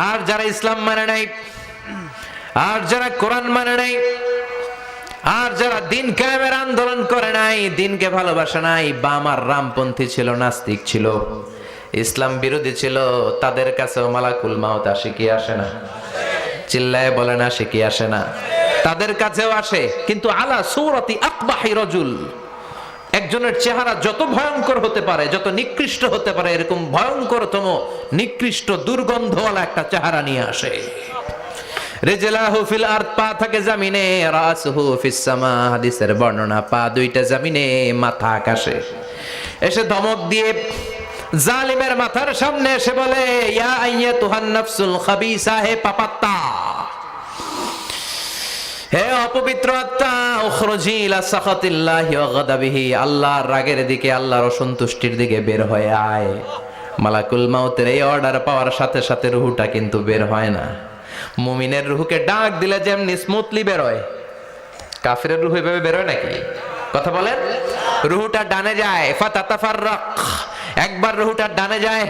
আর যারা ইসলাম মানে নাই, আর যারা কোরআন মানে নাই, আর যারা দিন কায়েমের আন্দোলন করে নাই, দিনকে ভালোবাসে নাই, বাম আর রামপন্থী ছিল, নাস্তিক ছিল, ইসলাম বিরোধী ছিল, তাদের কাছেও মালাকুল মাউত আসে কি আসে না? চিল্লায় বলেন আসে কি আসে না? তাদের কাছেও আসে, কিন্তু আলা সূরাতি আকবাহি রাজুল, একজনের চেহারা যত ভয়ঙ্কর হতে পারে, যত নিকৃষ্ট হতে পারে, এরকম ভয়ঙ্করতম নিকৃষ্ট দুর্গন্ধওয়ালা একটা চেহারা নিয়ে আসে। রিজলাহু ফিল আরদ, পা থাকে জমিনে, রাসুহু ফিস সামা, হাদিসের বর্ণনা, পা দুইটা জমিনে, মাথা আকাশে। এসে ধমক দিয়ে জালিমের মাথার সামনে এসে বলে, ইয়া আইয়াতুহান নাফসুল খাবিসা, হে পাপাত্তা, হে অপবিত্র আত্মা, উখরুজি ইলা সাখাতিল্লাহি ওয়া গাদাবিহি, আল্লাহর রাগের দিকে, আল্লাহর অসন্তুষ্টির দিকে বের হয়ে আয়। মালাকুল মাউতের এই অর্ডার পাওয়ার সাথে সাথে রুহুটা কিন্তু বের হয় না। মুমিনের রুহুকে ডাক দিলে যেমনি স্মুথলি বের হয়, কাফিরের রুহু এভাবে বের হয় নাকি? কথা বলেন। রুহুটা ডানে যায়, ফাতাতাফাররাক, একবার রুহুটা ডানে যায়,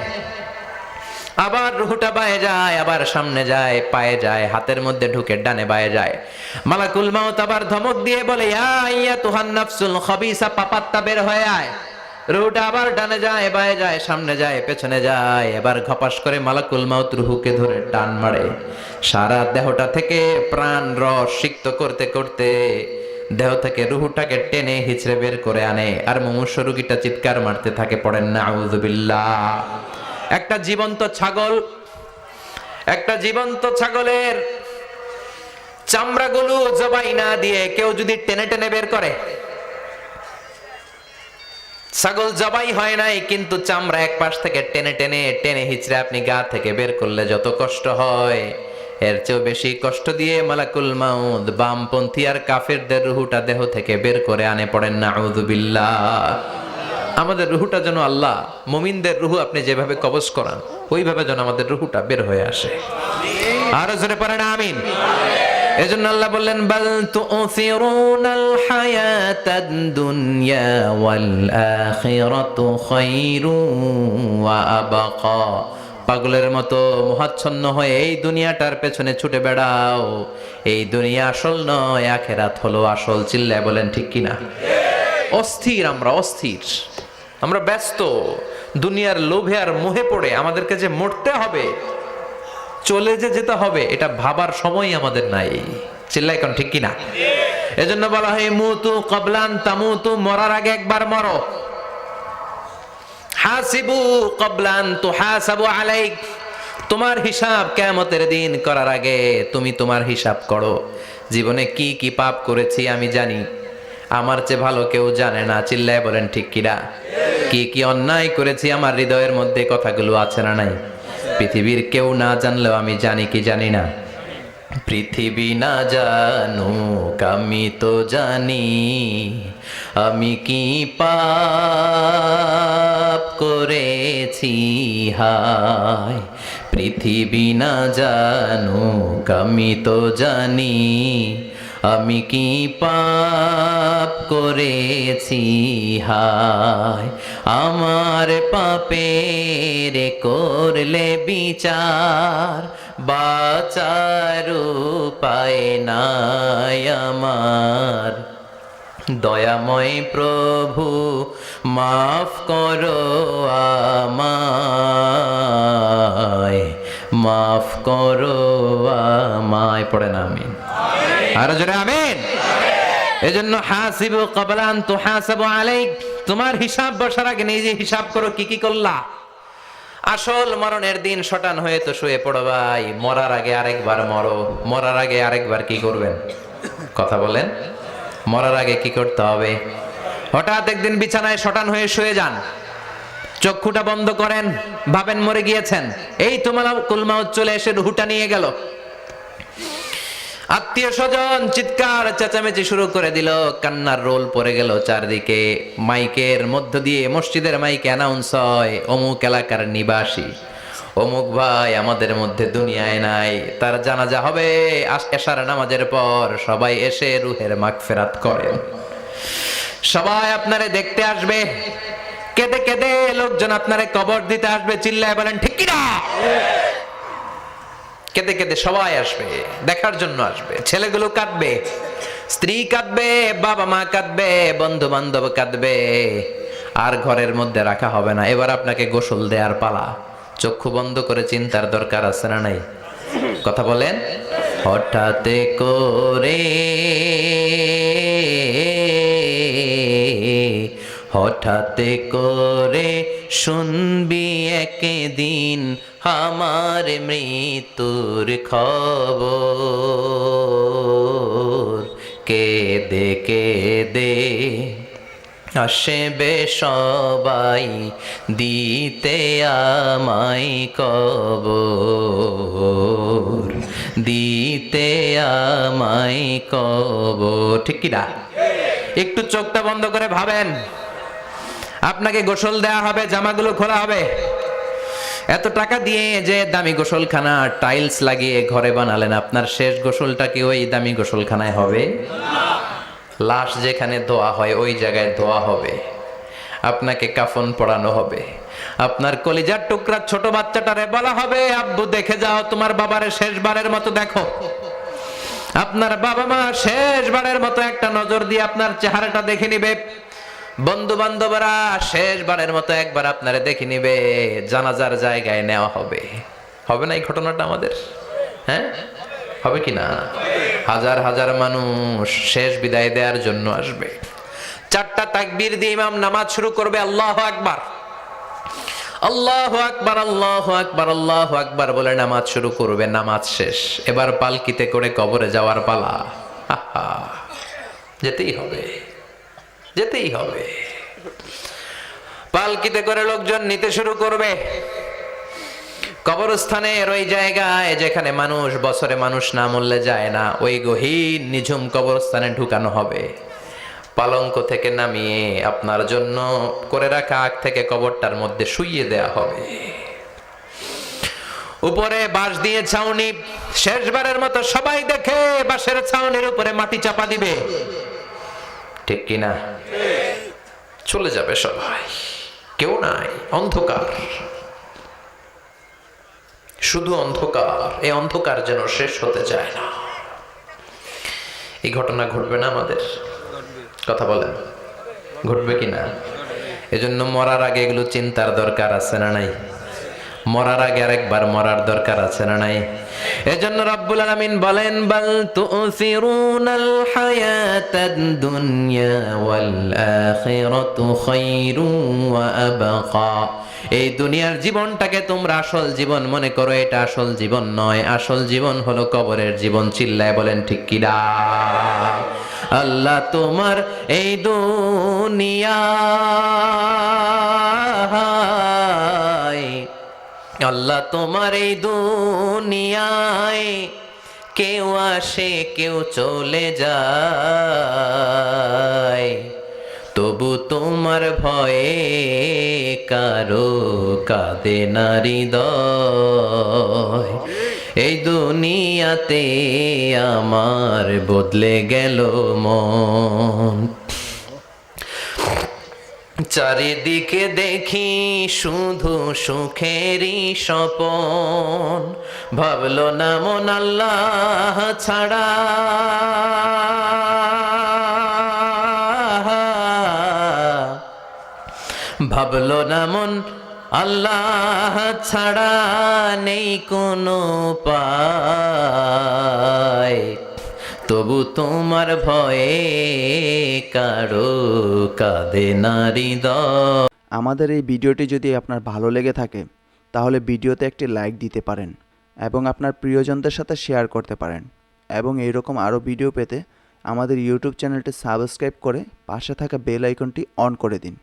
আবার রুহুটা বায়ে যায়, আবার সামনে যায়, পায়ে যায়, হাতের মধ্যে ঢুকে ডানে বায়ে যায়। মালাকুল মাউত আবার ধমক দিয়ে বলে, ইয়া আইয়াতুহান নাফসুল খাবিসা, পাপাত্তা, বের হয়ে আয়। রুহুটা আবার ডানে যায়, বায়ে যায়, সামনে যায়, পেছনে যায়। এবার ঘপাস করে মালাকুল মাউত রুহুকে ধরে টান মারে। সারা দেহটা থেকে প্রাণ রস সিক্ত করতে করতে দেহ থেকে রুহুটাকে টেনে হিচড়ে বের করে আনে। আর মুমূর্ষু রোগীটা চিৎকার মারতে থাকে, পড়েন না আউযুবিল্লাহ। একটা জীবন্ত ছাগল, একটা জীবন্ত ছাগলের চামড়াগুলো জবাই না দিয়ে কেউ যদি টেনে টেনে বের করে, ছাগল জবাই হয় নাই কিন্তু চামড়া এক পাশ থেকে টেনে টেনে টেনে হিচড়ে আপনি গা থেকে বের করলে যত কষ্ট হয়, এর চেয়েও বেশি কষ্ট দিয়ে মালাকুল মাউত বামপন্থী আর কাফেরদের রুহুটা দেহ থেকে বের করে আনে, পড়েন না আউযুবিল্লাহ। আমাদের রুহুটা যেন আল্লাহ, মুমিনদের রুহু আপনি যেভাবে কবজ করান, ওইভাবে যেন আমাদের রুহুটা বের হয়ে আসে। আরো জোরে পড়েন আমিন। এজন্য আল্লাহ বললেন, বাল তুসিরুনাল হায়াতাদ দুনিয়া ওয়াল আখিরাতু খায়রুন ওয়া আবকা। পাগলের মতো মোহাচ্ছন্ন হয়ে এই দুনিয়াটার পেছনে ছুটে বেড়াও, এই দুনিয়া আসল নয়, আখিরাত হলো আসল। চিল্লায় বলেন ঠিক কিনা? অস্থির, আমরা অস্থির, আমরা ব্যস্ত দুনিয়ার লোভে আর মোহে পড়ে আমাদেরকে যে মরতে হবে, চলে যে যেতে হবে, এটা ভাবার সময় আমাদের নাই। চিল্লাই কোন ঠিক কিনা? এজন্য বলা হয় মুতু ক্বাবলান তামুতু, মরার আগে একবার মরো। হাসিবু ক্বাবলান তুহাসাবু আলাইক, তোমার হিসাব কিয়ামতের দিন করার আগে তুমি তোমার হিসাব করো। জীবনে কি কি পাপ করেছি আমি জানি, আমার চেয়ে ভালো কেউ জানে না। চিল্লায় বলেন ঠিক কিনা? কি কি অন্যায় করেছি আমার হৃদয়ের মধ্যে কথাগুলো আছে না নাই? পৃথিবীর কেউ না জানলেও আমি জানি কি জানি না? পৃথিবী না জানুক আমি তো জানি, আমি কি পাপ করেছি হায়। পৃথিবী না জানুক আমি তো জানি, আমি কি পাপ করেছি হায়। আমার পাপের করলে বিচার, বাঁচার উপায় নাই আমার। দয়াময় প্রভু মাফ করো আমায়, মাফ করো আমায়। পড়েন আমিন। আর জোরে আমিন। এজন্য হাসিবু ক্বাবলা আন তুহাসাবু আলাইক, তোমার হিসাব বসার আগে নিজে হিসাব করো কি কি করলা। আসল মরণের দিন শটান হয়ে তো শুয়ে পড়ো ভাই, মরার আগে আরেকবার মরো। মরার আগে আরেকবার কি করবেন? কথা বলেন। মরার আগে কি করতে হবে? হঠাৎ একদিন বিছানায় শটান হয়ে শুয়ে যান, চক্ষুটা বন্ধ করেন, ভাবেন মরে গিয়েছেন, এই তো মালাকুল মাউত চলে এসে রুহুটা নিয়ে গেল। আত্মীয় স্বজন চিৎকার চেঁচামেচি শুরু করে দিল, কান্নার রোল পড়ে গেল চারদিকে। মাইকের মধ্য দিয়ে, মসজিদের মাইকে অ্যানাউন্স হয়, অমুক এলাকার নিবাসী অমুক ভাই আমাদের মধ্যে দুনিয়ায় নাই, তার জানাজা হবে এশার নামাজের পর। সবাই এসে রুহের মাগফিরাত করেন, সবাই আপনারে দেখতে আসবে, কেঁদে কেঁদে লোকজন আপনারে কবর দিতে আসবে। চিল্লায় বলেন ঠিক কিনা? কেঁদে কেঁদে সবাই আসবে, দেখার জন্য আসবে। ছেলেগুলো কাঁদবে, স্ত্রী কাঁদবে, বাবা মা কাঁদবে, বন্ধু বান্ধব কাঁদবে, আর ঘরের মধ্যে রাখা হবে না। এবার আপনাকে গোসল দেওয়ার পালা। চক্ষু বন্ধ করে চিন্তার দরকার আছে না নাই? কথা বলেন। হঠাৎ করে, হঠাৎ করে শুনবি একদিন আমার মৃত্যুর খবর, কেঁদে কেঁদে আসবে সবাই দিতে আমায় কবর, দিতে আমায় কবর। ঠিক কি না? একটু চোখটা বন্ধ করে ভাবেন, আপনাকে গোসল দেয়া হবে, জামাগুলো খোলা হবে। এত টাকা দিয়ে যে দামি গোসলখানা টাইলস লাগিয়ে ঘরে বানালেন, আপনার শেষ গোসলটা কি ওই দামি গোসলখানায় হবে? লাশ যেখানে ধোয়া হয় ওই জায়গায় ধোয়া হবে। আপনাকে কাফন পরানো হবে। আপনার কলিজার টুকরা ছোট বাচ্চাটারে বলা হবে, আব্বু দেখে যাও তোমার বাবারে শেষবারের মতো দেখো। আপনার বাবা মা শেষবারের মতো একটা নজর দিয়ে আপনার চেহারাটা দেখে নিবে। বন্ধু বান্ধবরা শেষবারের মতো একবার আপনারে দেখে নিবে। জানাজার জায়গায় নেওয়া হবে। হবে না এই ঘটনাটা আমাদের? হ্যাঁ, হবে কি না? হাজার হাজার মানুষ শেষ বিদায় দেওয়ার জন্য আসবে। 4টা তাকবীর দিয়ে ইমাম নামাজ শুরু করবে। আল্লাহু আকবার, আল্লাহু আকবার, আল্লাহু আকবার, আল্লাহু আকবার বলে নামাজ শুরু করবে। নামাজ শেষ। এবার পালকিতে করে কবরে যাওয়ার পালা। যেতেই হবে, যেতেই হবে। পালকিতে করে লোকজন নিতে শুরু করবে। কবরস্থানের ওই জায়গায় যেখানে মানুষ বছরে মানুষ না মরলে যায় না, ওই গহীন নিঝুম কবরস্থানে ঢুকানো হবে। পালঙ্ক থেকে নামিয়ে আপনার জন্য করে রাখা আগ থেকে কবরটার মধ্যে শুইয়ে দেয়া হবে। উপরে বাঁশ দিয়ে ছাউনি, শেষবারের মতো সবাই দেখে বাঁশের ছাউনির উপরে মাটি চাপা দিবে। ঠিক কিনা? চলে যাবে সবাই, কেউ নাই, অন্ধকার, শুধু অন্ধকার। এই অন্ধকার যেন শেষ হতে চায় না। এই ঘটনা ঘটবে না আমাদের? কথা বলেন, ঘটবে কিনা? এজন্য মরার আগে এগুলো চিন্তার দরকার আছে না নাই? মরার আগে আরেকবার মরার দরকার আছে না নাই? এজন্য রব্বুল আলামিন বলেন, বাল তুসিরুনাল হায়াতাদ দুনিয়া ওয়াল আখিরাতু খায়রুন ওয়া আবকা। এই দুনিয়ার জীবনটাকে তোমরা আসল জীবন মনে করো, এটা আসল জীবন নয়। আসল জীবন হলো কবরের জীবন। চিল্লায় বলেন ঠিক কি না? আল্লাহ তোমার এই দুনিয়া, আল্লাহ তোমার এই দুনিয়ায় কেউ আসে কেউ চলে যায়, তবু তোমার ভয়ে কারো কাঁদে না হৃদয়। এই দুনিয়াতে আমার বদলে গেল মন। চারিদিকে দেখি শুধু সুখেরই স্বপন, ভাবলো না মন আল্লাহ ছাড়া, ভাবলো না মন আল্লাহ ছাড়া নেই কোনো উপায়, তবু তোমার ভয়ে কারো কাঁদে না হৃদয়। আমাদের এই ভিডিওটি যদি আপনার ভালো লেগে থাকে তাহলে ভিডিওতে একটি লাইক দিতে পারেন এবং আপনার প্রিয়জনদের সাথে শেয়ার করতে পারেন, এবং এইরকম আরও ভিডিও পেতে আমাদের ইউটিউব চ্যানেলটি সাবস্ক্রাইব করে পাশে থাকা বেল আইকনটি অন করে দিন।